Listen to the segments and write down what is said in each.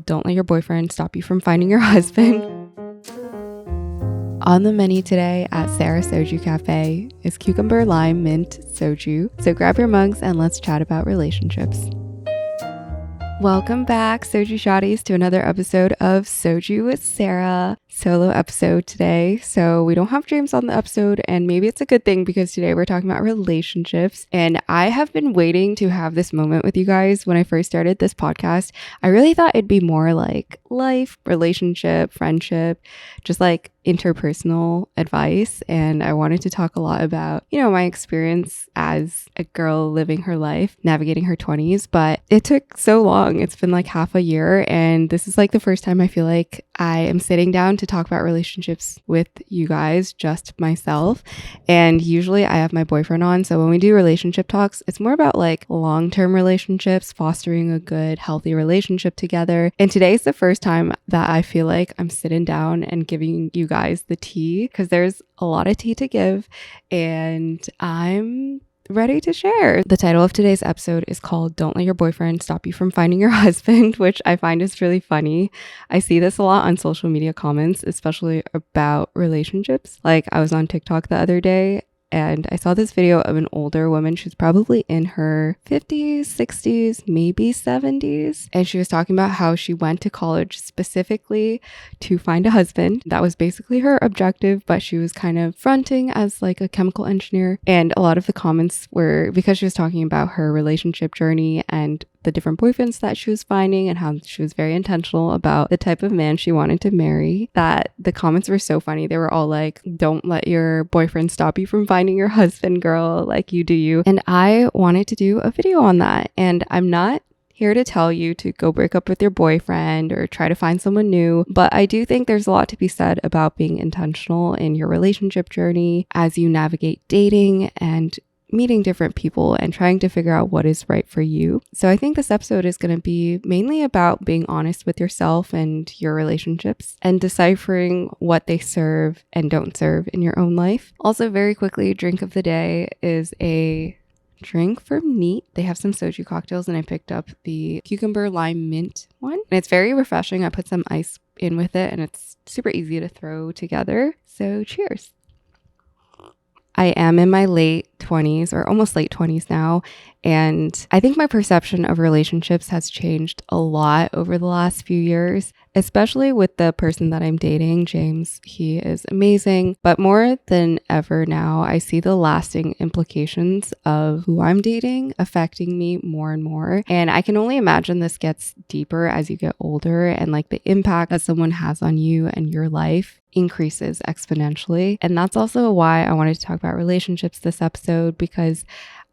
Don't Let Your Boyfriend Stop You From Finding Your Husband. On the menu today at Sarah Soju Cafe is cucumber, lime, mint, soju. So grab your mugs and let's chat about relationships. Welcome back, Soju Shotties, to another episode of Soju with Sarah. Solo episode today. So we don't have James on the episode, and maybe it's a good thing because today we're talking about relationships. And I have been waiting to have this moment with you guys. When I first started this podcast, I really thought it'd be more like life, relationship, friendship, just like interpersonal advice. And I wanted to talk a lot about, my experience as a girl living her life, navigating her 20s. But it took so long. It's been like half a year. And this is like the first time I feel like I am sitting down to talk about relationships with you guys, just myself. And usually I have my boyfriend on. So when we do relationship talks, it's more about like long-term relationships, fostering a good, healthy relationship together. And today's the first time that I feel like I'm sitting down and giving you guys the tea, because there's a lot of tea to give and I'm ready to share. The title of today's episode is called Don't Let Your Boyfriend Stop You From Finding Your Husband, which I find is really funny. I see this a lot on social media comments, especially about relationships. Like I was on TikTok the other day and I saw this video of an older woman. She's probably in her 50s, 60s, maybe 70s. And she was talking about how she went to college specifically to find a husband. That was basically her objective, but she was kind of fronting as like a chemical engineer. And a lot of the comments were because she was talking about her relationship journey and the different boyfriends that she was finding and how she was very intentional about the type of man she wanted to marry, that the comments were so funny. They were all like, don't let your boyfriend stop you from finding your husband, girl, like you do you. And I wanted to do a video on that. And I'm not here to tell you to go break up with your boyfriend or try to find someone new. But I do think there's a lot to be said about being intentional in your relationship journey as you navigate dating and meeting different people and trying to figure out what is right for you. So I think this episode is going to be mainly about being honest with yourself and your relationships and deciphering what they serve and don't serve in your own life. Also, very quickly, drink of the day is a drink from Neat. They have some soju cocktails and I picked up the cucumber lime mint one. And it's very refreshing. I put some ice in with it and it's super easy to throw together. So cheers. I am in my late 20s or almost late 20s now. And I think my perception of relationships has changed a lot over the last few years, especially with the person that I'm dating, James. He is amazing. But more than ever now, I see the lasting implications of who I'm dating affecting me more and more. And I can only imagine this gets deeper as you get older and like the impact that someone has on you and your life increases exponentially. And that's also why I wanted to talk about relationships this episode, because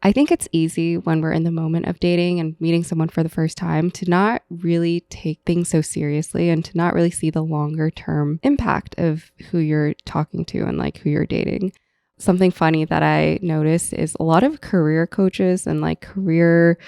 I think it's easy when we're in the moment of dating and meeting someone for the first time to not really take things so seriously and to not really see the longer term impact of who you're talking to and like who you're dating. Something funny that I noticed is a lot of career coaches and like career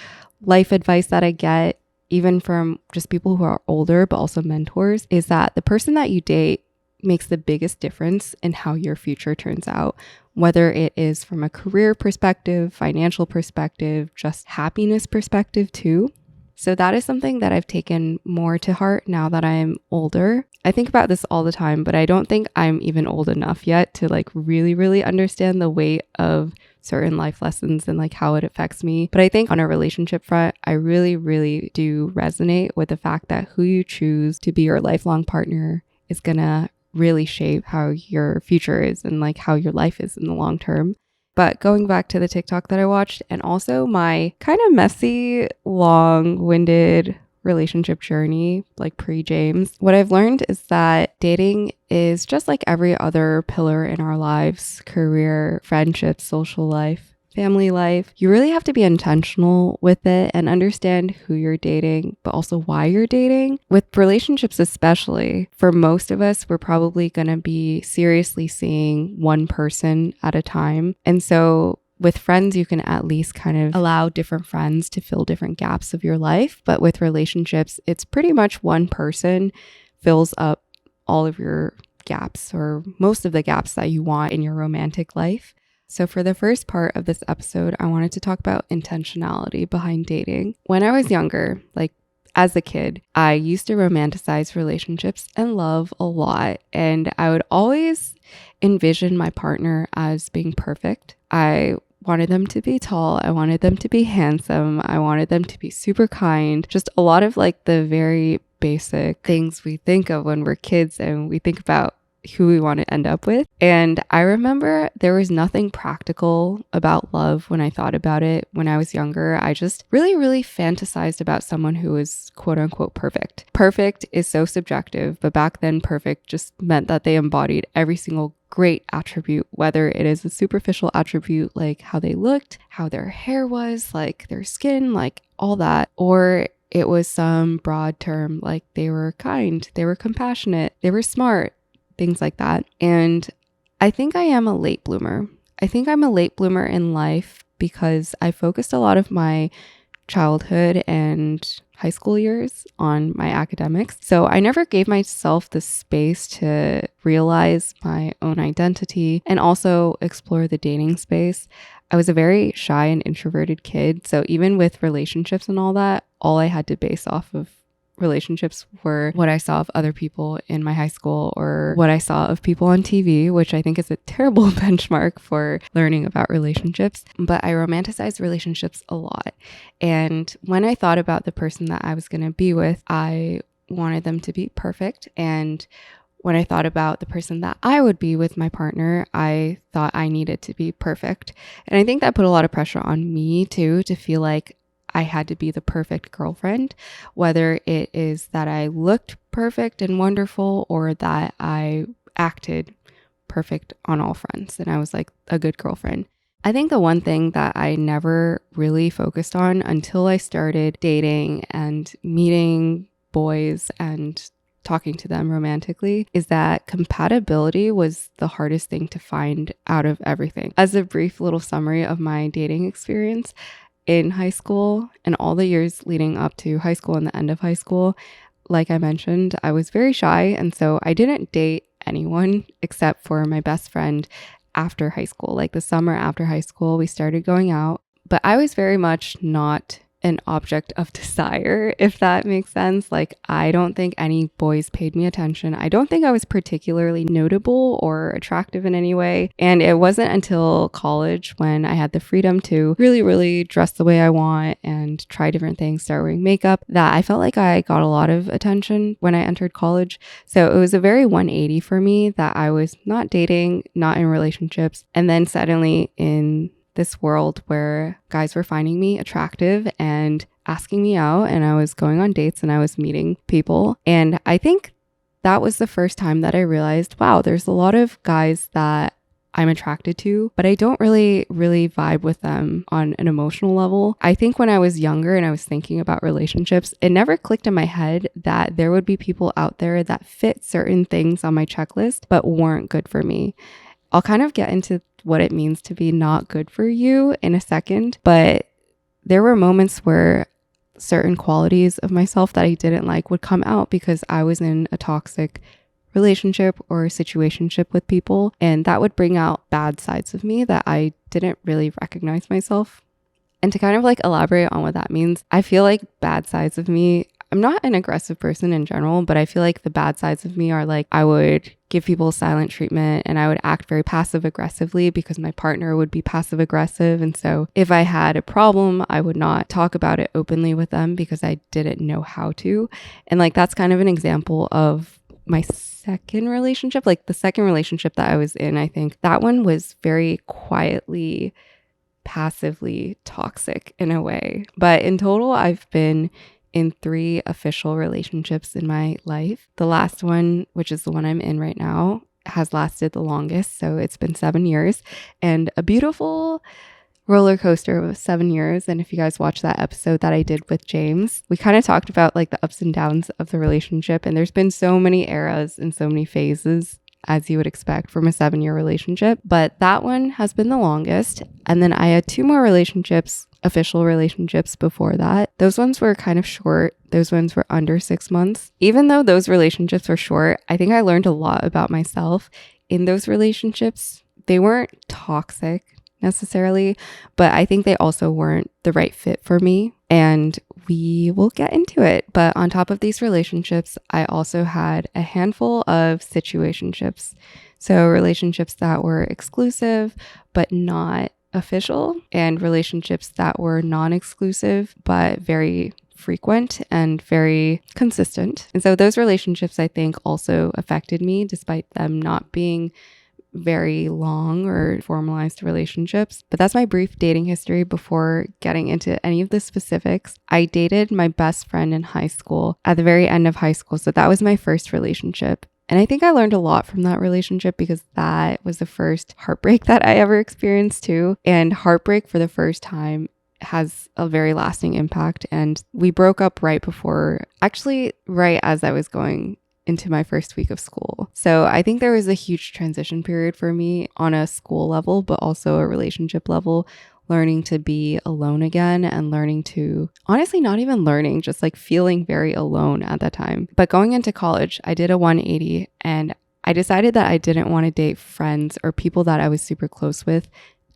life advice that I get, even from just people who are older, but also mentors, is that the person that you date makes the biggest difference in how your future turns out, whether it is from a career perspective, financial perspective, just happiness perspective too. So that is something that I've taken more to heart now that I'm older. I think about this all the time, but I don't think I'm even old enough yet to like really, really understand the weight of certain life lessons and like how it affects me. But I think on a relationship front, I really, really do resonate with the fact that who you choose to be your lifelong partner is gonna really shape how your future is and like how your life is in the long term. But going back to the TikTok that I watched and also my kind of messy, long-winded relationship journey, like pre-James, what I've learned is that dating is just like every other pillar in our lives: career, friendship, social life, family life. You really have to be intentional with it and understand who you're dating, but also why you're dating. With relationships especially, for most of us, we're probably going to be seriously seeing one person at a time. And so with friends, you can at least kind of allow different friends to fill different gaps of your life. But with relationships, it's pretty much one person fills up all of your gaps or most of the gaps that you want in your romantic life. So for the first part of this episode, I wanted to talk about intentionality behind dating. When I was younger, like as a kid, I used to romanticize relationships and love a lot. And I would always envision my partner as being perfect. I wanted them to be tall. I wanted them to be handsome. I wanted them to be super kind. Just a lot of like the very basic things we think of when we're kids and we think about who we want to end up with. And I remember there was nothing practical about love when I thought about it when I was younger. I just really fantasized about someone who was quote unquote perfect. Perfect is so subjective, but back then perfect just meant that they embodied every single great attribute, whether it is a superficial attribute like how they looked, how their hair was, like their skin, like all that, or it was some broad term like they were kind, they were compassionate, they were smart, things like that. And I think I am a late bloomer. I think I'm a late bloomer in life because I focused a lot of my childhood and high school years on my academics. So I never gave myself the space to realize my own identity and also explore the dating space. I was a very shy and introverted kid. So even with relationships and all that, all I had to base off of relationships were what I saw of other people in my high school or what I saw of people on TV, which I think is a terrible benchmark for learning about relationships. But I romanticized relationships a lot. And when I thought about the person that I was going to be with, I wanted them to be perfect. And when I thought about the person that I would be with my partner, I thought I needed to be perfect. And I think that put a lot of pressure on me too, to feel like I had to be the perfect girlfriend, whether it is that I looked perfect and wonderful or that I acted perfect on all fronts and I was like a good girlfriend. I think the one thing that I never really focused on until I started dating and meeting boys and talking to them romantically is that compatibility was the hardest thing to find out of everything. As a brief little summary of my dating experience, in high school and all the years leading up to high school and the end of high school, like I mentioned, I was very shy. And so I didn't date anyone except for my best friend after high school. Like the summer after high school, we started going out, but I was very much not an object of desire, if that makes sense. Like, I don't think any boys paid me attention. I don't think I was particularly notable or attractive in any way. And it wasn't until college when I had the freedom to really dress the way I want and try different things, start wearing makeup, that I felt like I got a lot of attention when I entered college. So it was a very 180 for me that I was not dating, not in relationships, and then suddenly in this world where guys were finding me attractive and asking me out, and I was going on dates and I was meeting people. And I think that was the first time that I realized, wow, there's a lot of guys that I'm attracted to, but I don't really vibe with them on an emotional level. I think when I was younger and I was thinking about relationships, it never clicked in my head that there would be people out there that fit certain things on my checklist, but weren't good for me. I'll kind of get into what it means to be not good for you in a second, but there were moments where certain qualities of myself that I didn't like would come out because I was in a toxic relationship or situationship with people, and that would bring out bad sides of me that I didn't really recognize myself. And to kind of like elaborate on what that means, I feel like bad sides of me, I'm not an aggressive person in general, but I feel like the bad sides of me are like I would give people silent treatment and I would act very passive aggressively because my partner would be passive aggressive. And so if I had a problem, I would not talk about it openly with them because I didn't know how to. And like that's kind of an example of my second relationship, like the second relationship that I was in. I think that one was very quietly, passively toxic in a way. But in total, I've been in 3 official relationships in my life. The last one, which is the one I'm in right now, has lasted the longest. So it's been 7 years and a beautiful roller coaster of 7 years. And if you guys watch that episode that I did with James, we kind of talked about like the ups and downs of the relationship. And there's been so many eras and so many phases, as you would expect from a 7-year relationship. But that one has been the longest. And then I had 2 more relationships, official relationships before that. Those ones were kind of short. Those ones were under 6 months. Even though those relationships were short, I think I learned a lot about myself in those relationships. They weren't toxic. necessarily, but I think they also weren't the right fit for me. And we will get into it. But on top of these relationships, I also had a handful of situationships. So relationships that were exclusive, but not official, and relationships that were non-exclusive, but very frequent and very consistent. And so those relationships, I think, also affected me despite them not being very long or formalized relationships. But that's my brief dating history before getting into any of the specifics. I dated my best friend in high school at the very end of high school. So that was my first relationship. And I think I learned a lot from that relationship because that was the first heartbreak that I ever experienced too. And heartbreak for the first time has a very lasting impact. And we broke up right as I was going into my first week of school. So I think there was a huge transition period for me on a school level, but also a relationship level, learning to be alone again and learning to, honestly, not even learning, just like feeling very alone at that time. But going into college, I did a 180 and I decided that I didn't want to date friends or people that I was super close with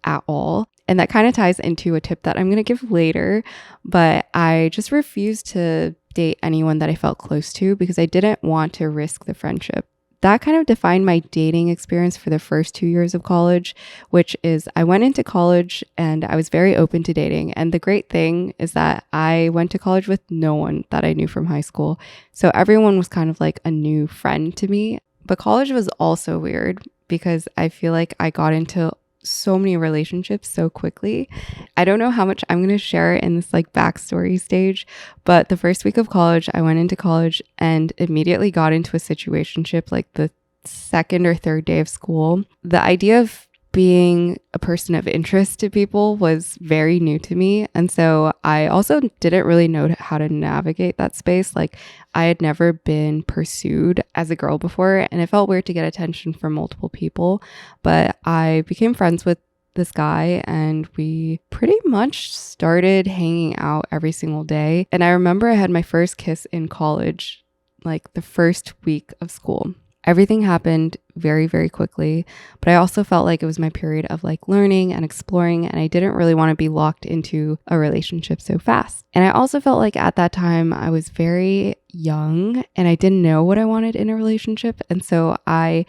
at all. And that kind of ties into a tip that I'm going to give later, but I just refused to date anyone that I felt close to because I didn't want to risk the friendship. That kind of defined my dating experience for the first 2 years of college, which is I went into college and I was very open to dating. And the great thing is that I went to college with no one that I knew from high school. So everyone was kind of like a new friend to me. But college was also weird because I feel like I got into so many relationships so quickly. I don't know how much I'm going to share in this like backstory stage, but the first week of college, I went into college and immediately got into a situationship like the second or third day of school. The idea of being a person of interest to people was very new to me. And so I also didn't really know how to navigate that space. Like I had never been pursued as a girl before, and it felt weird to get attention from multiple people. But I became friends with this guy and we pretty much started hanging out every single day. And I remember I had my first kiss in college, like the first week of school. Everything happened very, very quickly, but I also felt like it was my period of like learning and exploring, and I didn't really want to be locked into a relationship so fast. And I also felt like at that time I was very young and I didn't know what I wanted in a relationship. And so I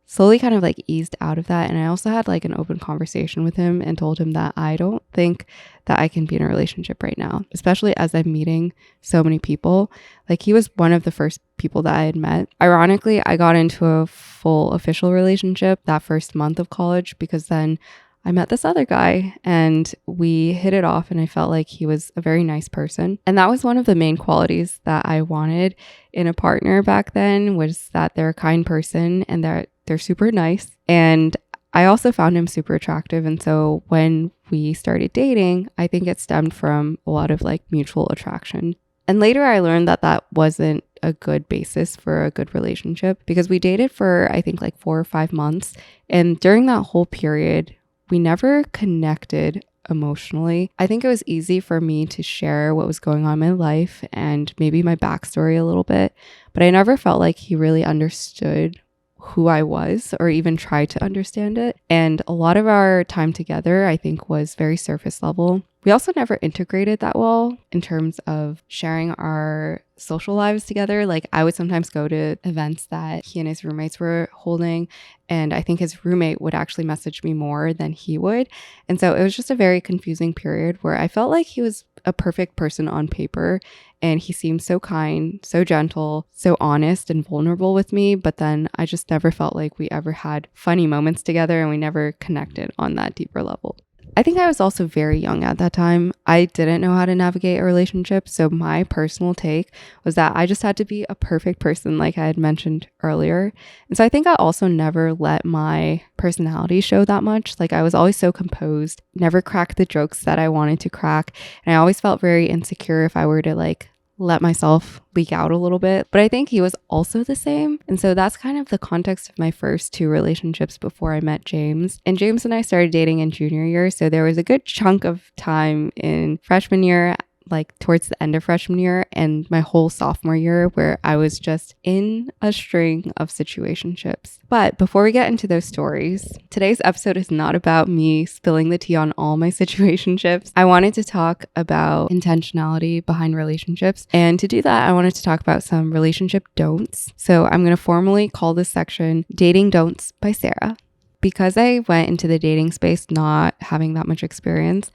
slowly kind of like eased out of that. And I also had like an open conversation with him and told him that I don't think that I can be in a relationship right now, especially as I'm meeting so many people. Like he was one of the first people that I had met. Ironically, I got into a full official relationship that first month of college because then I met this other guy and we hit it off, and I felt like he was a very nice person. And that was one of the main qualities that I wanted in a partner back then, was that they're a kind person and that they're super nice. And I also found him super attractive. And so when we started dating, I think it stemmed from a lot of like mutual attraction. And later I learned that that wasn't a good basis for a good relationship because we dated for I think like 4 or 5 months. And during that whole period, we never connected emotionally. I think it was easy for me to share what was going on in my life and maybe my backstory a little bit, but I never felt like he really understood who I was or even tried to understand it. And a lot of our time together, I think, was very surface level. We also never integrated that well in terms of sharing our social lives together. Like I would sometimes go to events that he and his roommates were holding, and I think his roommate would actually message me more than he would. And so it was just a very confusing period where I felt like he was a perfect person on paper, and he seemed so kind, so gentle, so honest and vulnerable with me. But then I just never felt like we ever had funny moments together, and we never connected on that deeper level. I think I was also very young at that time. I didn't know how to navigate a relationship. So my personal take was that I just had to be a perfect person, like I had mentioned earlier. And so I think I also never let my personality show that much. Like I was always so composed, never cracked the jokes that I wanted to crack. And I always felt very insecure if I were to like let myself leak out a little bit. But I think he was also the same. And so that's kind of the context of my first 2 relationships before I met James. And James and I started dating in junior year. So there was a good chunk of time in freshman year like towards the end of freshman year and my whole sophomore year, where I was just in a string of situationships. But before we get into those stories, today's episode is not about me spilling the tea on all my situationships. I wanted to talk about intentionality behind relationships. And to do that, I wanted to talk about some relationship don'ts. So I'm going to formally call this section Dating Don'ts by Sarah. Because I went into the dating space not having that much experience,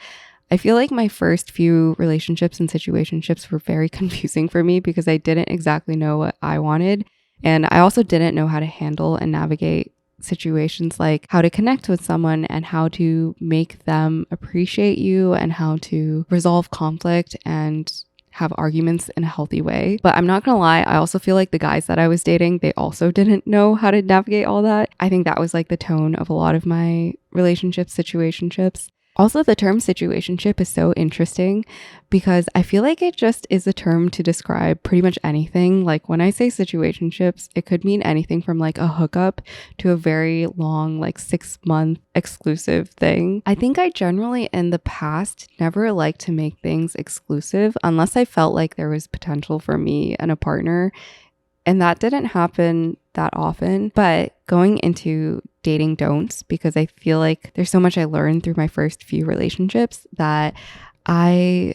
I feel like my first few relationships and situationships were very confusing for me because I didn't exactly know what I wanted. And I also didn't know how to handle and navigate situations like how to connect with someone and how to make them appreciate you and how to resolve conflict and have arguments in a healthy way. But I'm not gonna lie, I also feel like the guys that I was dating, they also didn't know how to navigate all that. I think that was like the tone of a lot of my relationships, situationships. Also, the term situationship is so interesting because I feel like it just is a term to describe pretty much anything. Like when I say situationships, it could mean anything from like a hookup to a very long, like 6-month exclusive thing. I think I generally in the past never liked to make things exclusive unless I felt like there was potential for me and a partner. And that didn't happen that often. But going into dating don'ts, because I feel like there's so much I learned through my first few relationships that I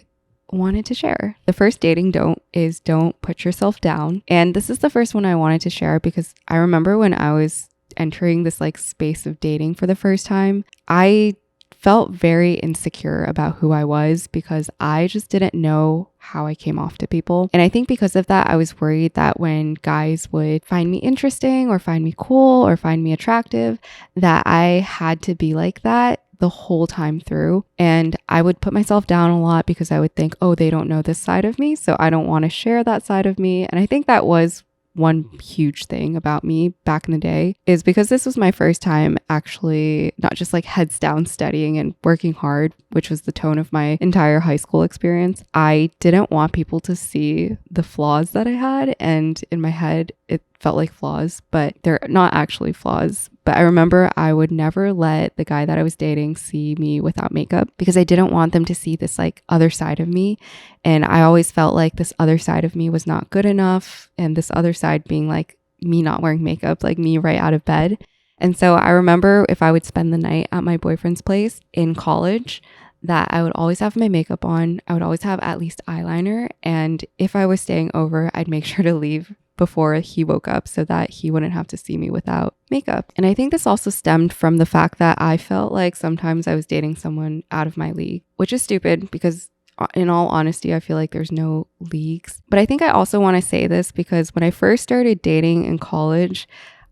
wanted to share. The first dating don't is don't put yourself down. And this is the first one I wanted to share because I remember when I was entering this like space of dating for the first time, I felt very insecure about who I was because I just didn't know how I came off to people. And I think because of that, I was worried that when guys would find me interesting or find me cool or find me attractive, that I had to be like that the whole time through. And I would put myself down a lot because I would think, oh, they don't know this side of me, so I don't want to share that side of me. And I think that was one huge thing about me back in the day is because this was my first time actually not just like heads down studying and working hard, which was the tone of my entire high school experience. I didn't want people to see the flaws that I had. And in my head, it felt like flaws, but they're not actually flaws. But I remember I would never let the guy that I was dating see me without makeup because I didn't want them to see this like other side of me. And I always felt like this other side of me was not good enough. And this other side being like me not wearing makeup, like me right out of bed. And so I remember if I would spend the night at my boyfriend's place in college, that I would always have my makeup on. I would always have at least eyeliner. And if I was staying over, I'd make sure to leave before he woke up so that he wouldn't have to see me without makeup. And I think this also stemmed from the fact that I felt like sometimes I was dating someone out of my league, which is stupid because in all honesty, I feel like there's no leagues. But I think I also want to say this because when I first started dating in college,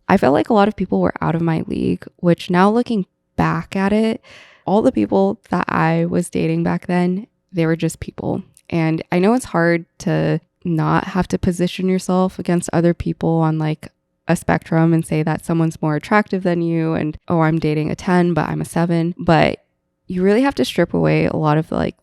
I felt like a lot of people were out of my league, which now looking back at it, all the people that I was dating back then, they were just people. And I know it's hard to not have to position yourself against other people on like a spectrum and say that someone's more attractive than you and, oh, I'm dating a 10, but I'm a 7. But you really have to strip away a lot of the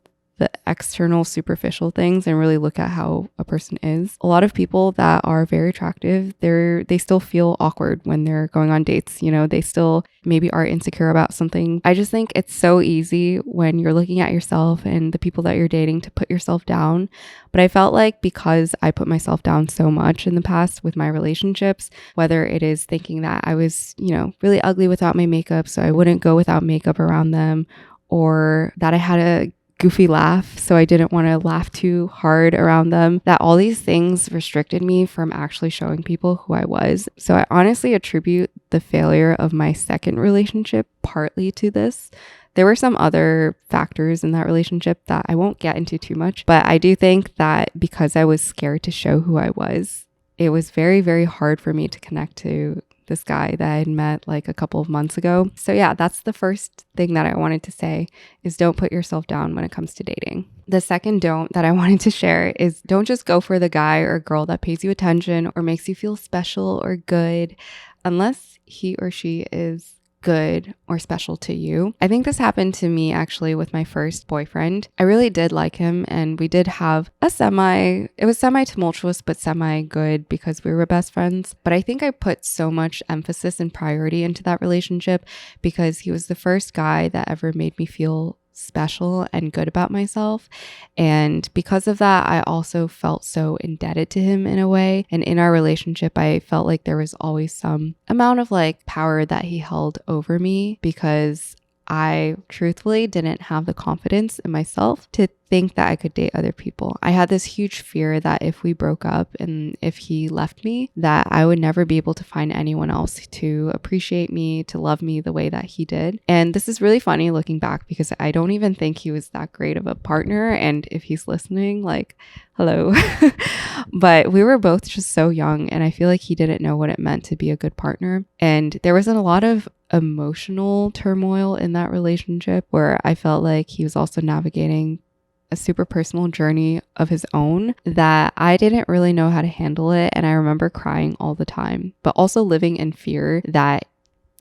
external superficial things and really look at how a person is. A lot of people that are very attractive, they still feel awkward when they're going on dates. You know, they still maybe are insecure about something. I just think it's so easy when you're looking at yourself and the people that you're dating to put yourself down. But I felt like because I put myself down so much in the past with my relationships, whether it is thinking that I was, you know, really ugly without my makeup, so I wouldn't go without makeup around them, or that I had a goofy laugh, so I didn't want to laugh too hard around them, that all these things restricted me from actually showing people who I was. So I honestly attribute the failure of my second relationship partly to this. There were some other factors in that relationship that I won't get into too much, but I do think that because I was scared to show who I was, it was very, very hard for me to connect to this guy that I had met like a couple of months ago. So yeah, that's the first thing that I wanted to say is don't put yourself down when it comes to dating. The second don't that I wanted to share is don't just go for the guy or girl that pays you attention or makes you feel special or good unless he or she is good or special to you. I think this happened to me actually with my first boyfriend. I really did like him and we did have it was semi-tumultuous but semi-good because we were best friends. But I think I put so much emphasis and priority into that relationship because he was the first guy that ever made me feel special and good about myself. And because of that, I also felt so indebted to him in a way. And in our relationship, I felt like there was always some amount of like power that he held over me because I truthfully didn't have the confidence in myself to think that I could date other people. I had this huge fear that if we broke up and if he left me, that I would never be able to find anyone else to appreciate me, to love me the way that he did. And this is really funny looking back because I don't even think he was that great of a partner. And if he's listening, like, hello. But we were both just so young, and I feel like he didn't know what it meant to be a good partner. And there wasn't a lot of emotional turmoil in that relationship where I felt like he was also navigating a super personal journey of his own that I didn't really know how to handle it. And I remember crying all the time, but also living in fear that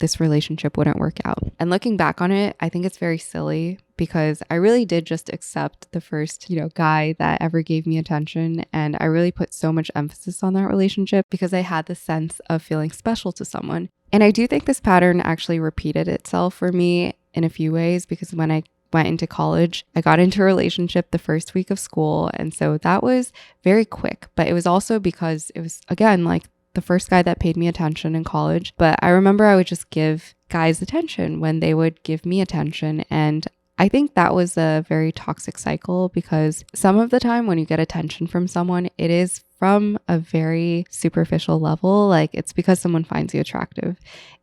this relationship wouldn't work out. And looking back on it, I think it's very silly because I really did just accept the first, guy that ever gave me attention. And I really put so much emphasis on that relationship because I had the sense of feeling special to someone. And I do think this pattern actually repeated itself for me in a few ways because when I went into college, I got into a relationship the first week of school. And so that was very quick, but it was also because it was, again, like the first guy that paid me attention in college. But I remember I would just give guys attention when they would give me attention. And I think that was a very toxic cycle because some of the time when you get attention from someone, it is from a very superficial level. Like it's because someone finds you attractive.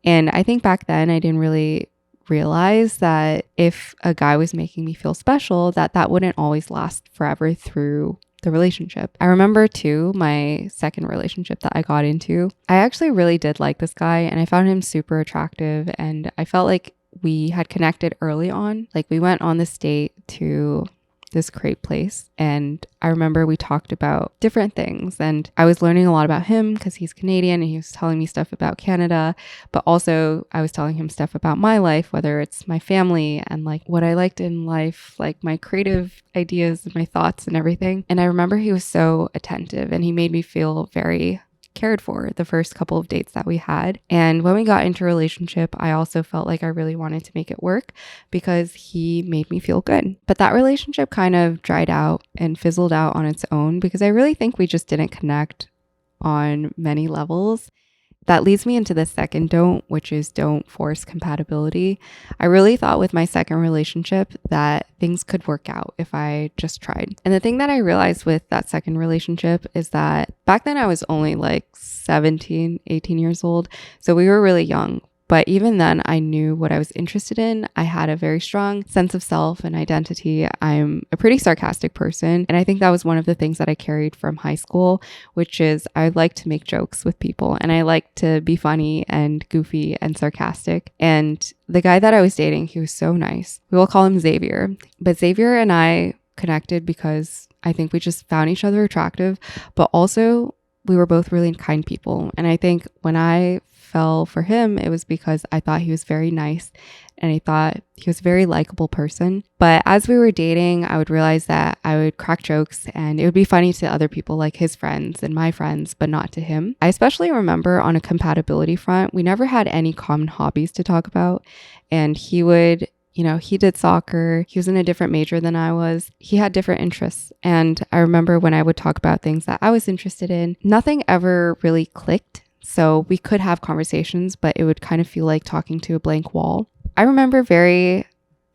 And I think back then I didn't really realize that if a guy was making me feel special, that wouldn't always last forever through the relationship. I remember too, my second relationship that I got into, I actually really did like this guy and I found him super attractive and I felt like we had connected early on. Like we went on this date to this crepe place and I remember we talked about different things and I was learning a lot about him because he's Canadian and he was telling me stuff about Canada, but also I was telling him stuff about my life, whether it's my family and like what I liked in life, like my creative ideas and my thoughts and everything. And I remember he was so attentive and he made me feel very cared for the first couple of dates that we had. And when we got into a relationship, I also felt like I really wanted to make it work because he made me feel good. But that relationship kind of dried out and fizzled out on its own because I really think we just didn't connect on many levels. That leads me into the second don't, which is don't force compatibility. I really thought with my second relationship that things could work out if I just tried. And the thing that I realized with that second relationship is that back then I was only like 17, 18 years old. So we were really young. But even then, I knew what I was interested in. I had a very strong sense of self and identity. I'm a pretty sarcastic person. And I think that was one of the things that I carried from high school, which is I like to make jokes with people and I like to be funny and goofy and sarcastic. And the guy that I was dating, he was so nice. We will call him Xavier. But Xavier and I connected because I think we just found each other attractive, but also we were both really kind people. And I think when I fell for him, it was because I thought he was very nice and I thought he was a very likable person. But as we were dating, I would realize that I would crack jokes and it would be funny to other people like his friends and my friends, but not to him. I especially remember on a compatibility front, we never had any common hobbies to talk about. And he would, he did soccer. He was in a different major than I was. He had different interests. And I remember when I would talk about things that I was interested in, nothing ever really clicked. So we could have conversations, but it would kind of feel like talking to a blank wall. I remember very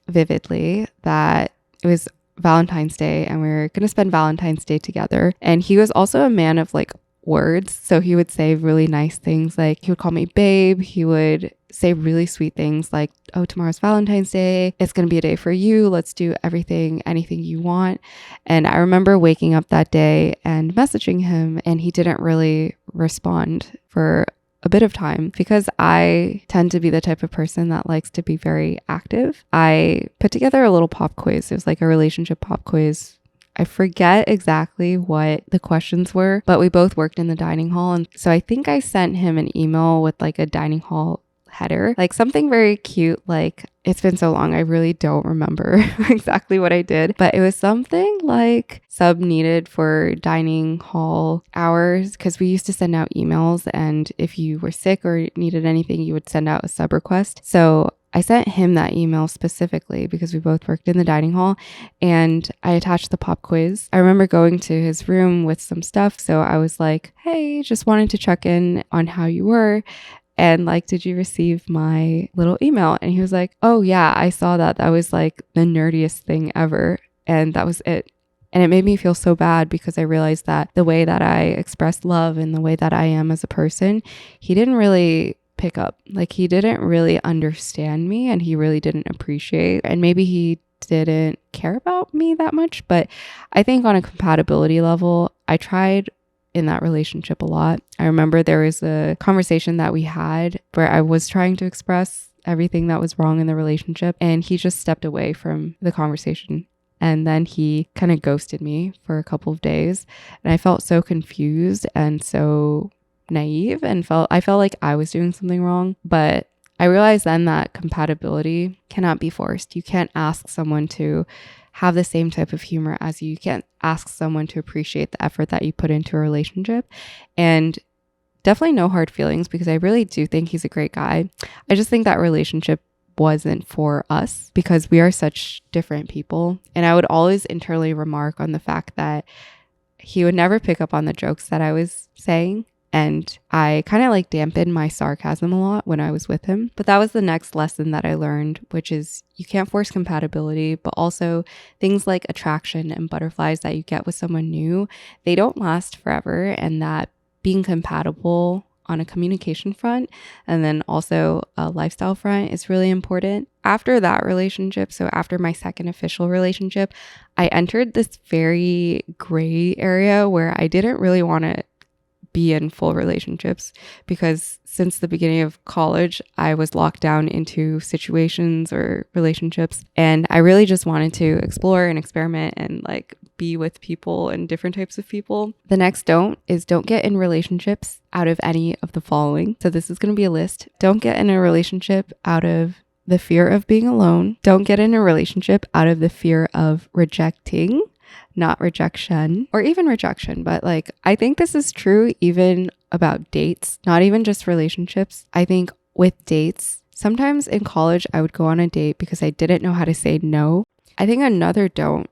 vividly that it was Valentine's Day and we were going to spend Valentine's Day together. And he was also a man of like words. So he would say really nice things like he would call me babe. He would say really sweet things like, oh, tomorrow's Valentine's Day. It's going to be a day for you. Let's do anything you want. And I remember waking up that day and messaging him and he didn't really respond for a bit of time because I tend to be the type of person that likes to be very active. I put together a little pop quiz. It was like a relationship pop quiz. I forget exactly what the questions were, but we both worked in the dining hall. And so I think I sent him an email with like a dining hall header, like something very cute. Like it's been so long, I really don't remember exactly what I did, but it was something like sub needed for dining hall hours because we used to send out emails and if you were sick or needed anything, you would send out a sub request. So I sent him that email specifically because we both worked in the dining hall, and I attached the pop quiz. I remember going to his room with some stuff. So I was like, hey, just wanted to check in on how you were. And like, did you receive my little email? And he was like, oh yeah, I saw that. That was like the nerdiest thing ever. And that was it. And it made me feel so bad because I realized that the way that I express love and the way that I am as a person, he didn't really pick up. Like, he didn't really understand me, and he really didn't appreciate. And maybe he didn't care about me that much. But I think on a compatibility level, I tried in that relationship a lot. I remember there was a conversation that we had where I was trying to express everything that was wrong in the relationship, and he just stepped away from the conversation. And then he kind of ghosted me for a couple of days, and I felt so confused and so naive, and I felt like I was doing something wrong. But I realized then that compatibility cannot be forced. You can't ask someone to have the same type of humor as you. You can't ask someone to appreciate the effort that you put into a relationship. And definitely no hard feelings, because I really do think he's a great guy. I just think that relationship wasn't for us because we are such different people. And I would always internally remark on the fact that he would never pick up on the jokes that I was saying. And I kind of like dampened my sarcasm a lot when I was with him. But that was the next lesson that I learned, which is you can't force compatibility, but also things like attraction and butterflies that you get with someone new, they don't last forever. And that being compatible on a communication front and then also a lifestyle front is really important. After that relationship, so after my second official relationship, I entered this very gray area where I didn't really want to be in full relationships, because since the beginning of college, I was locked down into situations or relationships, and I really just wanted to explore and experiment and like be with people and different types of people. The next don't get in relationships out of any of the following. So this is going to be a list. Don't get in a relationship out of the fear of being alone. Don't get in a relationship out of the fear of rejecting. Not rejection, or even rejection, but like I think this is true even about dates, not even just relationships. I think with dates, sometimes in college I would go on a date because I didn't know how to say no. I think another don't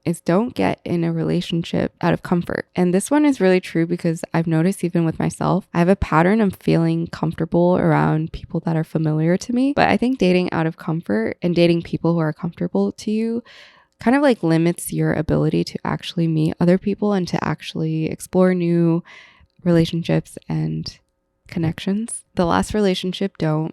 get in a relationship out of comfort. And this one is really true because I've noticed even with myself, I have a pattern of feeling comfortable around people that are familiar to me. But I think dating out of comfort and dating people who are comfortable to you kind of like limits your ability to actually meet other people and to actually explore new relationships and connections. The last relationship don't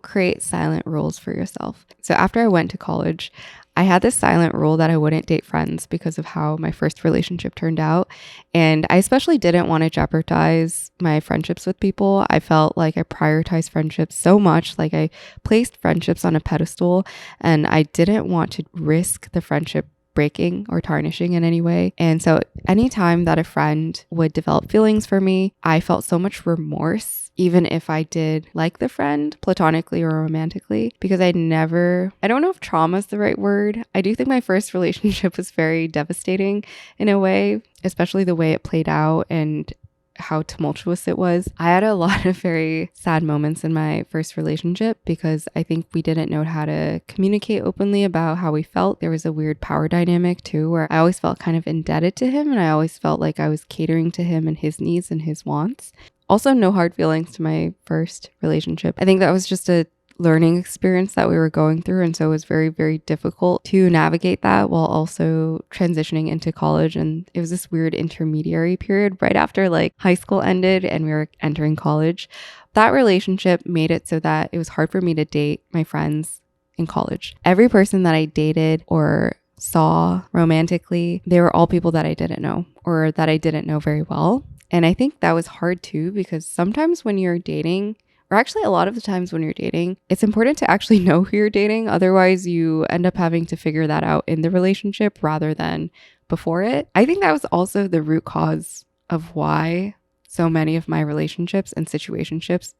create silent rules for yourself. So after I went to college, I had this silent rule that I wouldn't date friends because of how my first relationship turned out. And I especially didn't want to jeopardize my friendships with people. I felt like I prioritized friendships so much, like I placed friendships on a pedestal, and I didn't want to risk the friendship breaking or tarnishing in any way. And so anytime that a friend would develop feelings for me, I felt so much remorse, even if I did like the friend platonically or romantically, because I don't know if trauma is the right word. I do think my first relationship was very devastating in a way, especially the way it played out and how tumultuous it was. I had a lot of very sad moments in my first relationship because I think we didn't know how to communicate openly about how we felt. There was a weird power dynamic too, where I always felt kind of indebted to him, and I always felt like I was catering to him and his needs and his wants. Also, no hard feelings to my first relationship. I think that was just a learning experience that we were going through, and so it was very, very difficult to navigate that while also transitioning into college. And it was this weird intermediary period right after like high school ended and we were entering college. That relationship made it so that it was hard for me to date my friends in college. Every person that I dated or saw romantically, they were all people that I didn't know or that I didn't know very well. And I think that was hard too, because sometimes when you're dating, or actually a lot of the times when you're dating, it's important to actually know who you're dating. Otherwise, you end up having to figure that out in the relationship rather than before it. I think that was also the root cause of why so many of my relationships and situationships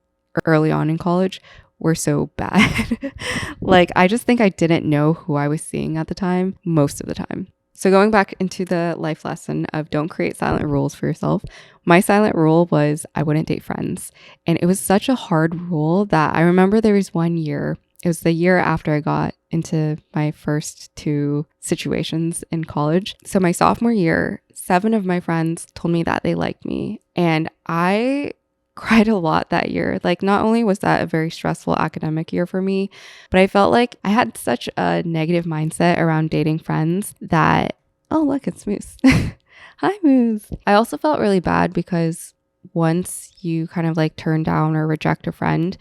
early on in college were so bad. Like, I just think I didn't know who I was seeing at the time, most of the time. So going back into the life lesson of don't create silent rules for yourself, my silent rule was I wouldn't date friends. And it was such a hard rule that I remember there was one year It was the year after I got into my first 2 situations in college. So my sophomore year, 7 of my friends told me that they liked me. And I cried a lot that year. Like, not only was that a very stressful academic year for me, but I felt like I had such a negative mindset around dating friends that, oh, look, it's Moose. Hi, Moose. I also felt really bad because once you kind of like turn down or reject a friend,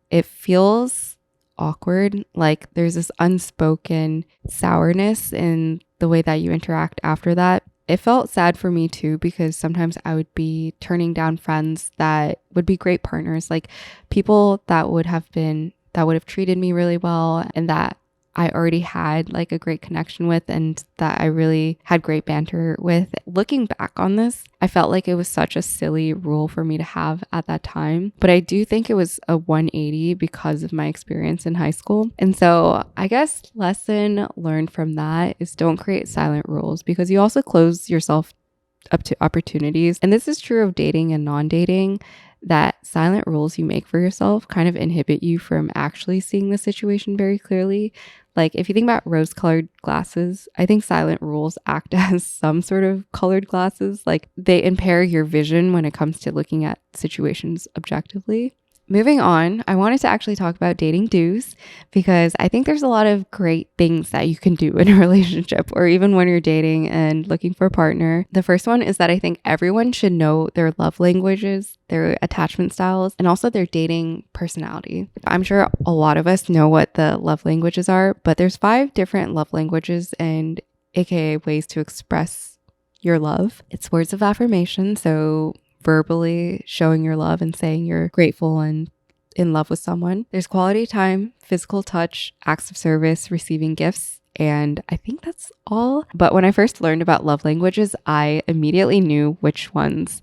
it feels awkward. Like there's this unspoken sourness in the way that you interact after that. It felt sad for me too, because sometimes I would be turning down friends that would be great partners, like people that would have treated me really well and that I already had like a great connection with and that I really had great banter with. Looking back on this, I felt like it was such a silly rule for me to have at that time, but I do think it was a 180 because of my experience in high school. And so I guess lesson learned from that is don't create silent rules, because you also close yourself up to opportunities. And this is true of dating and non-dating, that silent rules you make for yourself kind of inhibit you from actually seeing the situation very clearly. Like if you think about rose-colored glasses, I think silent rules act as some sort of colored glasses. Like they impair your vision when it comes to looking at situations objectively. Moving on, I wanted to actually talk about dating do's, because I think there's a lot of great things that you can do in a relationship or even when you're dating and looking for a partner. The first one is that I think everyone should know their love languages, their attachment styles, and also their dating personality. I'm sure a lot of us know what the love languages are, but there's 5 different love languages and aka ways to express your love. It's words of affirmation, so verbally showing your love and saying you're grateful and in love with someone. There's quality time, physical touch, acts of service, receiving gifts, and I think that's all. But when I first learned about love languages, I immediately knew which ones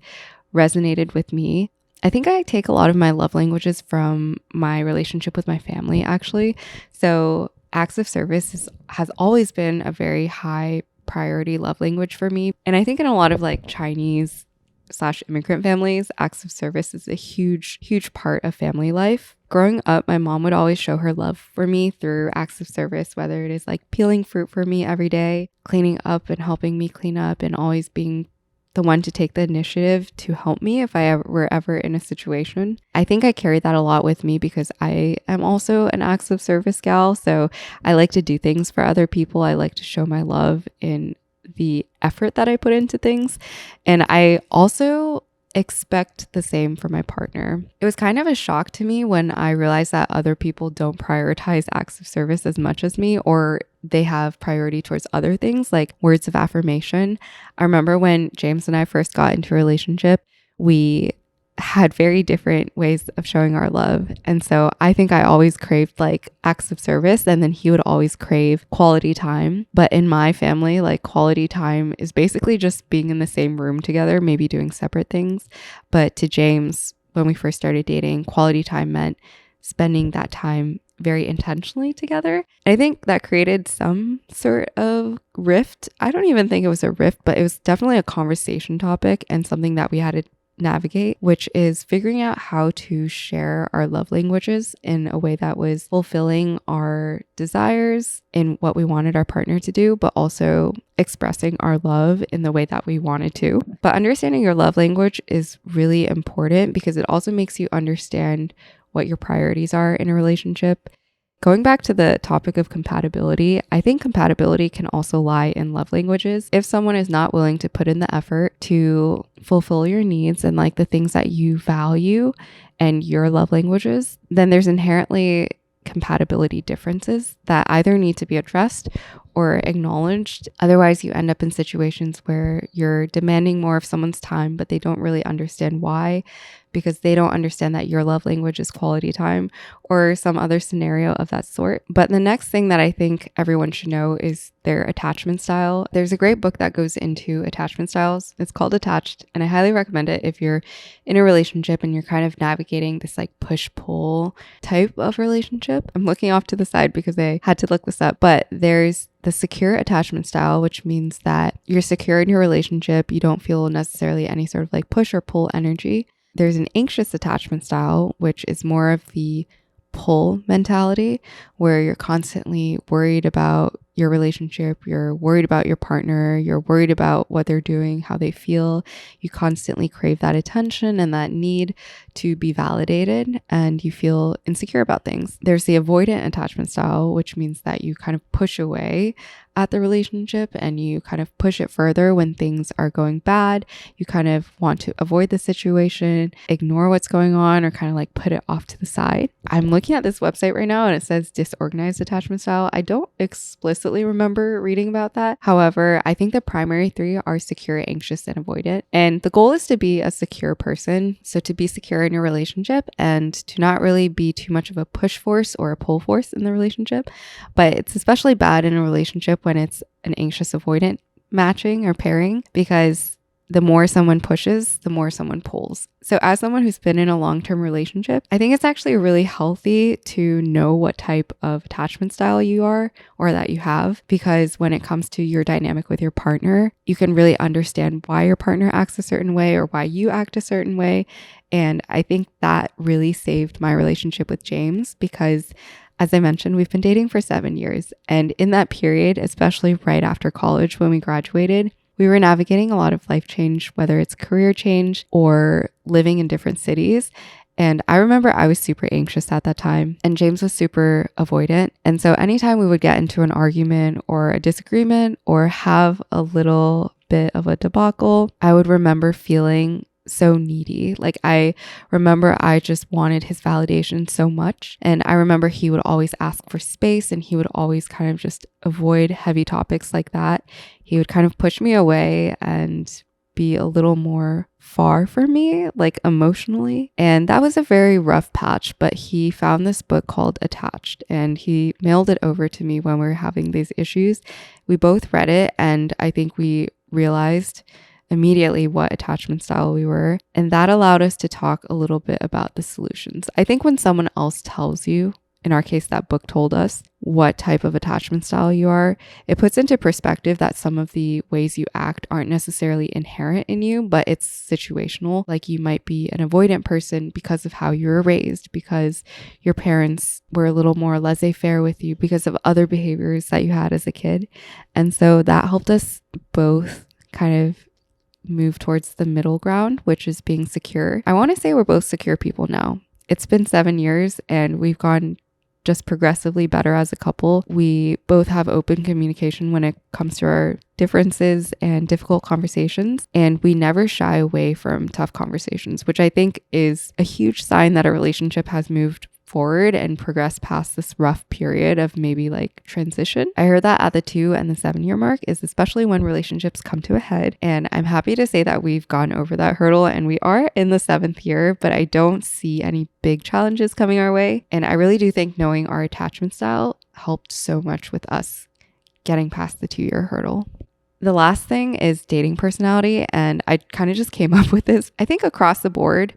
resonated with me. I think I take a lot of my love languages from my relationship with my family, actually. So acts of service has always been a very high priority love language for me. And I think in a lot of like Chinese / immigrant families, acts of service is a huge part of family life. Growing up, my mom would always show her love for me through acts of service, whether it is like peeling fruit for me every day, cleaning up and helping me clean up, and always being the one to take the initiative to help me if I were ever in a situation. I think I carried that a lot with me because I am also an acts of service gal. So I like to do things for other people. I like to show my love in the effort that I put into things. And I also expect the same for my partner. It was kind of a shock to me when I realized that other people don't prioritize acts of service as much as me, or they have priority towards other things like words of affirmation. I remember when James and I first got into a relationship, we had very different ways of showing our love. And so I think I always craved like acts of service, and then he would always crave quality time. But in my family, like quality time is basically just being in the same room together, maybe doing separate things. But to James, when we first started dating, quality time meant spending that time very intentionally together. And I think that created some sort of rift. I don't even think it was a rift, but it was definitely a conversation topic and something that we had to navigate, which is figuring out how to share our love languages in a way that was fulfilling our desires in what we wanted our partner to do, but also expressing our love in the way that we wanted to. But understanding your love language is really important because it also makes you understand what your priorities are in a relationship. Going back to the topic of compatibility, I think compatibility can also lie in love languages. If someone is not willing to put in the effort to fulfill your needs and like the things that you value and your love languages, then there's inherently compatibility differences that either need to be addressed or acknowledged. Otherwise, you end up in situations where you're demanding more of someone's time, but they don't really understand why, because they don't understand that your love language is quality time or some other scenario of that sort. But the next thing that I think everyone should know is their attachment style. There's a great book that goes into attachment styles. It's called Attached, and I highly recommend it if you're in a relationship and you're kind of navigating this like push-pull type of relationship. I'm looking off to the side because I had to look this up, but there's the secure attachment style, which means that you're secure in your relationship. You don't feel necessarily any sort of like push or pull energy. There's an anxious attachment style, which is more of the pull mentality where you're constantly worried about your relationship, you're worried about your partner, you're worried about what they're doing, how they feel. You constantly crave that attention and that need to be validated, and you feel insecure about things. There's the avoidant attachment style, which means that you kind of push away at the relationship and you kind of push it further when things are going bad. You kind of want to avoid the situation, ignore what's going on, or kind of like put it off to the side. I'm looking at this website right now and it says disorganized attachment style. I don't explicitly remember reading about that. However, I think the primary three are secure, anxious, and avoidant. And the goal is to be a secure person. So to be secure in your relationship and to not really be too much of a push force or a pull force in the relationship. But it's especially bad in a relationship when it's an anxious avoidant matching or pairing, because the more someone pushes, the more someone pulls. So as someone who's been in a long-term relationship, I think it's actually really healthy to know what type of attachment style you are or that you have, because when it comes to your dynamic with your partner, you can really understand why your partner acts a certain way or why you act a certain way. And I think that really saved my relationship with James because, as I mentioned, we've been dating for 7 years. And in that period, especially right after college when we graduated, we were navigating a lot of life change, whether it's career change or living in different cities. And I remember I was super anxious at that time and James was super avoidant. And so anytime we would get into an argument or a disagreement or have a little bit of a debacle, I would remember feeling so needy. Like I remember I just wanted his validation so much. And I remember he would always ask for space and he would always kind of just avoid heavy topics like that. He would kind of push me away and be a little more far from me, like emotionally. And that was a very rough patch, but he found this book called Attached and he mailed it over to me when we were having these issues. We both read it and I think we realized immediately what attachment style we were. And that allowed us to talk a little bit about the solutions. I think when someone else tells you, in our case, that book told us what type of attachment style you are, it puts into perspective that some of the ways you act aren't necessarily inherent in you, but it's situational. Like you might be an avoidant person because of how you were raised, because your parents were a little more laissez-faire with you, because of other behaviors that you had as a kid. And so that helped us both kind of move towards the middle ground, which is being secure. I want to say we're both secure people now. It's been 7 years and we've gone just progressively better as a couple. We both have open communication when it comes to our differences and difficult conversations, and we never shy away from tough conversations, which I think is a huge sign that a relationship has moved forward and progress past this rough period of maybe like transition. I heard that at the 2 and the 7 year mark is especially when relationships come to a head. And I'm happy to say that we've gone over that hurdle and we are in the 7th year, but I don't see any big challenges coming our way. And I really do think knowing our attachment style helped so much with us getting past the 2-year hurdle. The last thing is dating personality. And I kind of just came up with this. I think across the board,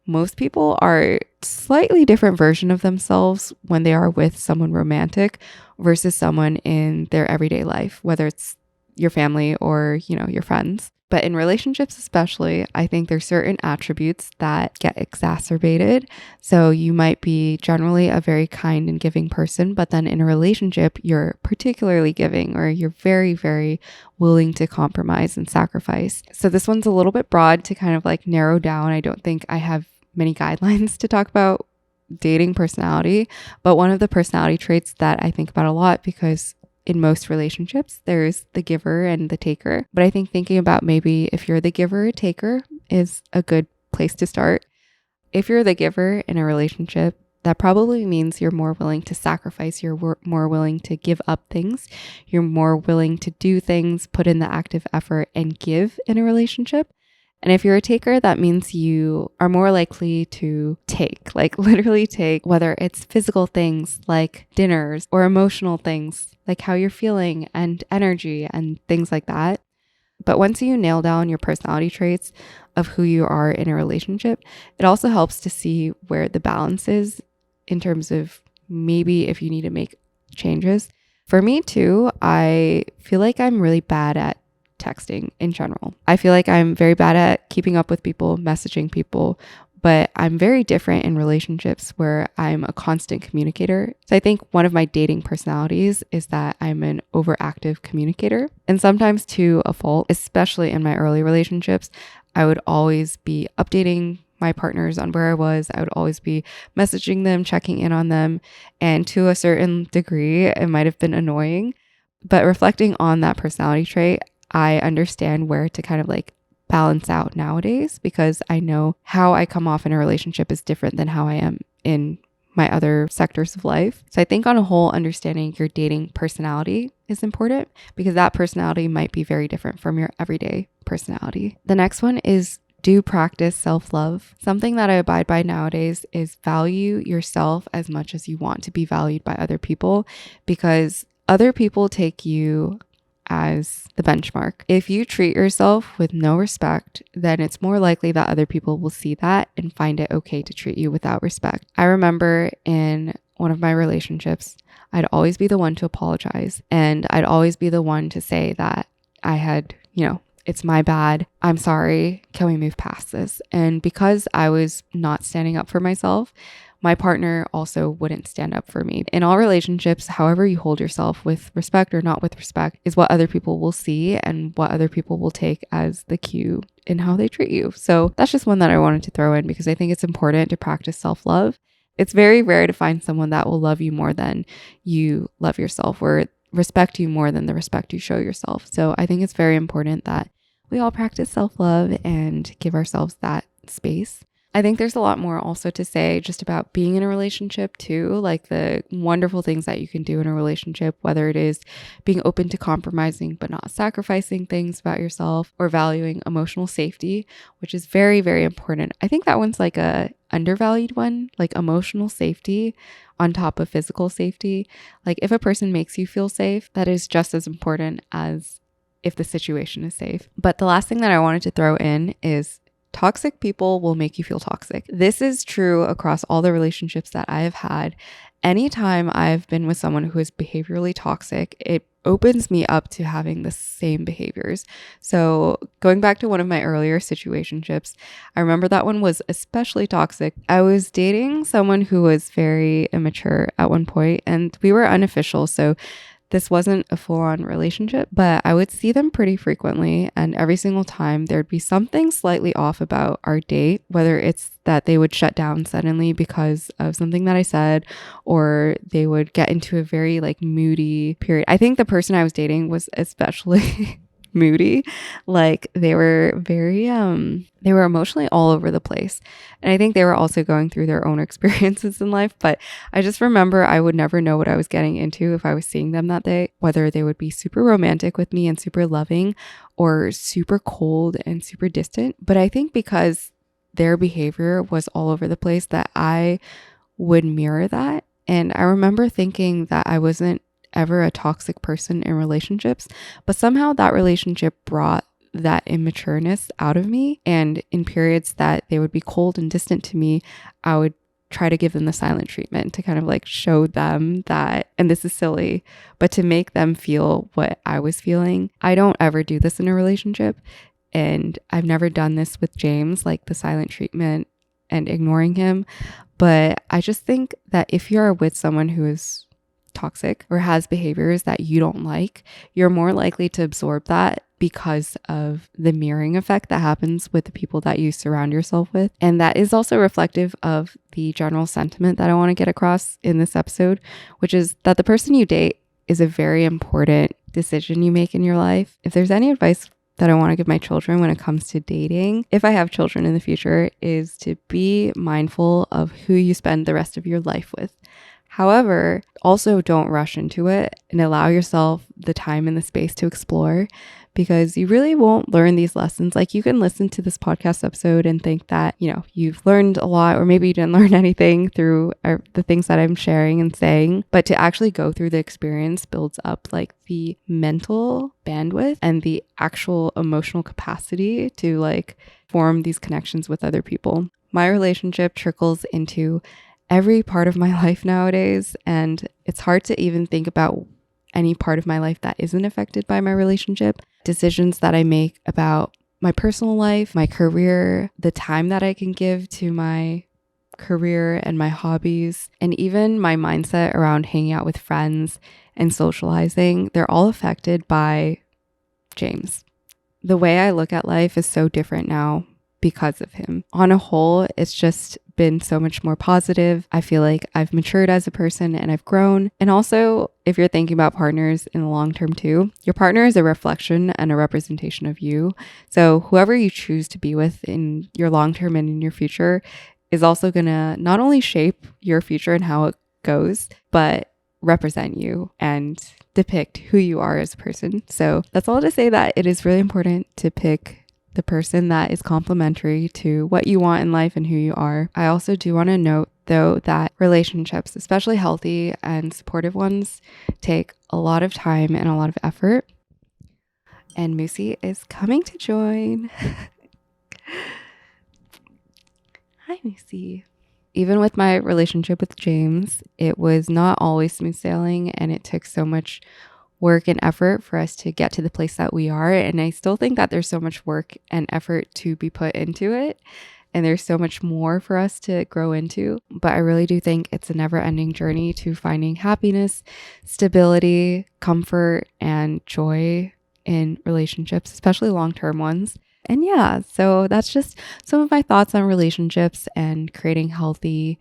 most people are slightly different version of themselves when they are with someone romantic versus someone in their everyday life, whether it's your family or, your friends. But in relationships especially, I think there's certain attributes that get exacerbated. So you might be generally a very kind and giving person, but then in a relationship, you're particularly giving or you're very, very willing to compromise and sacrifice. So this one's a little bit broad to kind of like narrow down. I don't think I have many guidelines to talk about dating personality, but one of the personality traits that I think about a lot, because in most relationships, there's the giver and the taker. But I think thinking about maybe if you're the giver or taker is a good place to start. If you're the giver in a relationship, that probably means you're more willing to sacrifice, you're more willing to give up things, you're more willing to do things, put in the active effort and give in a relationship. And if you're a taker, that means you are more likely to take, like literally take, whether it's physical things like dinners or emotional things like how you're feeling and energy and things like that. But once you nail down your personality traits of who you are in a relationship, it also helps to see where the balance is in terms of maybe if you need to make changes. For me too, I feel like I'm really bad at texting in general. I feel like I'm very bad at keeping up with people, messaging people, but I'm very different in relationships where I'm a constant communicator. So I think one of my dating personalities is that I'm an overactive communicator, and sometimes to a fault, especially in my early relationships. I would always be updating my partners on where I was. I would always be messaging them, checking in on them. And to a certain degree, it might have been annoying. But reflecting on that personality trait, I understand where to kind of like balance out nowadays, because I know how I come off in a relationship is different than how I am in my other sectors of life. So I think on a whole, understanding your dating personality is important, because that personality might be very different from your everyday personality. The next one is do practice self-love. Something that I abide by nowadays is value yourself as much as you want to be valued by other people, because other people take you as the benchmark. If you treat yourself with no respect, then it's more likely that other people will see that and find it okay to treat you without respect. I remember in one of my relationships, I'd always be the one to apologize, and I'd always be the one to say that I had, it's my bad. I'm sorry. Can we move past this? And because I was not standing up for myself, my partner also wouldn't stand up for me. In all relationships, however you hold yourself, with respect or not with respect, is what other people will see and what other people will take as the cue in how they treat you. So that's just one that I wanted to throw in, because I think it's important to practice self-love. It's very rare to find someone that will love you more than you love yourself, or respect you more than the respect you show yourself. So I think it's very important that we all practice self-love and give ourselves that space. I think there's a lot more also to say just about being in a relationship too, like the wonderful things that you can do in a relationship, whether it is being open to compromising but not sacrificing things about yourself, or valuing emotional safety, which is very, very important. I think that one's like a undervalued one, like emotional safety on top of physical safety. Like if a person makes you feel safe, that is just as important as if the situation is safe. But the last thing that I wanted to throw in is toxic people will make you feel toxic. This is true across all the relationships that I have had. Anytime I've been with someone who is behaviorally toxic, it opens me up to having the same behaviors. So going back to one of my earlier situationships, I remember that one was especially toxic. I was dating someone who was very immature at one point, and we were unofficial. So this wasn't a full-on relationship, but I would see them pretty frequently, and every single time there'd be something slightly off about our date, whether it's that they would shut down suddenly because of something that I said, or they would get into a very like moody period. I think the person I was dating was especially moody. Like they were very they were emotionally all over the place, and I think they were also going through their own experiences in life. But I just remember I would never know what I was getting into if I was seeing them that day, whether they would be super romantic with me and super loving, or super cold and super distant. But I think because their behavior was all over the place, that I would mirror that. And I remember thinking that I wasn't ever a toxic person in relationships, but somehow that relationship brought that immatureness out of me. And in periods that they would be cold and distant to me, I would try to give them the silent treatment to kind of like show them that, and this is silly, but to make them feel what I was feeling. I don't ever do this in a relationship, and I've never done this with James, like the silent treatment and ignoring him. But I just think that if you're with someone who is toxic or has behaviors that you don't like, you're more likely to absorb that because of the mirroring effect that happens with the people that you surround yourself with. And that is also reflective of the general sentiment that I want to get across in this episode, which is that the person you date is a very important decision you make in your life. If there's any advice that I want to give my children when it comes to dating, if I have children in the future, is to be mindful of who you spend the rest of your life with. However, also don't rush into it and allow yourself the time and the space to explore, because you really won't learn these lessons. Like you can listen to this podcast episode and think that, you've learned a lot, or maybe you didn't learn anything through the things that I'm sharing and saying, but to actually go through the experience builds up like the mental bandwidth and the actual emotional capacity to like form these connections with other people. My relationship trickles into every part of my life nowadays, and it's hard to even think about any part of my life that isn't affected by my relationship. Decisions that I make about my personal life, my career, the time that I can give to my career and my hobbies, and even my mindset around hanging out with friends and socializing, they're all affected by James. The way I look at life is so different now because of him. On a whole, it's just been so much more positive. I feel like I've matured as a person and I've grown. And also, if you're thinking about partners in the long term too, your partner is a reflection and a representation of you. So whoever you choose to be with in your long term and in your future is also gonna not only shape your future and how it goes, but represent you and depict who you are as a person. So that's all to say that it is really important to pick the person that is complementary to what you want in life and who you are. I also do want to note though that relationships, especially healthy and supportive ones, take a lot of time and a lot of effort. And Moosey is coming to join. Hi, Moosey. Even with my relationship with James, it was not always smooth sailing, and it took so much work and effort for us to get to the place that we are. And I still think that there's so much work and effort to be put into it. And there's so much more for us to grow into. But I really do think it's a never ending journey to finding happiness, stability, comfort, and joy in relationships, especially long-term ones. And yeah, so that's just some of my thoughts on relationships and creating healthy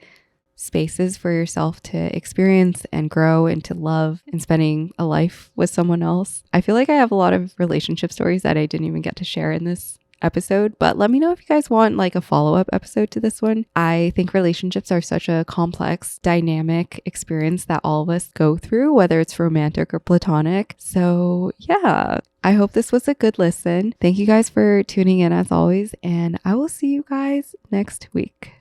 spaces for yourself to experience and grow and to love and spending a life with someone else. I feel like I have a lot of relationship stories that I didn't even get to share in this episode, but let me know if you guys want like a follow-up episode to this one. I think relationships are such a complex, dynamic experience that all of us go through, whether it's romantic or platonic. So yeah, I hope this was a good listen. Thank you guys for tuning in as always, and I will see you guys next week.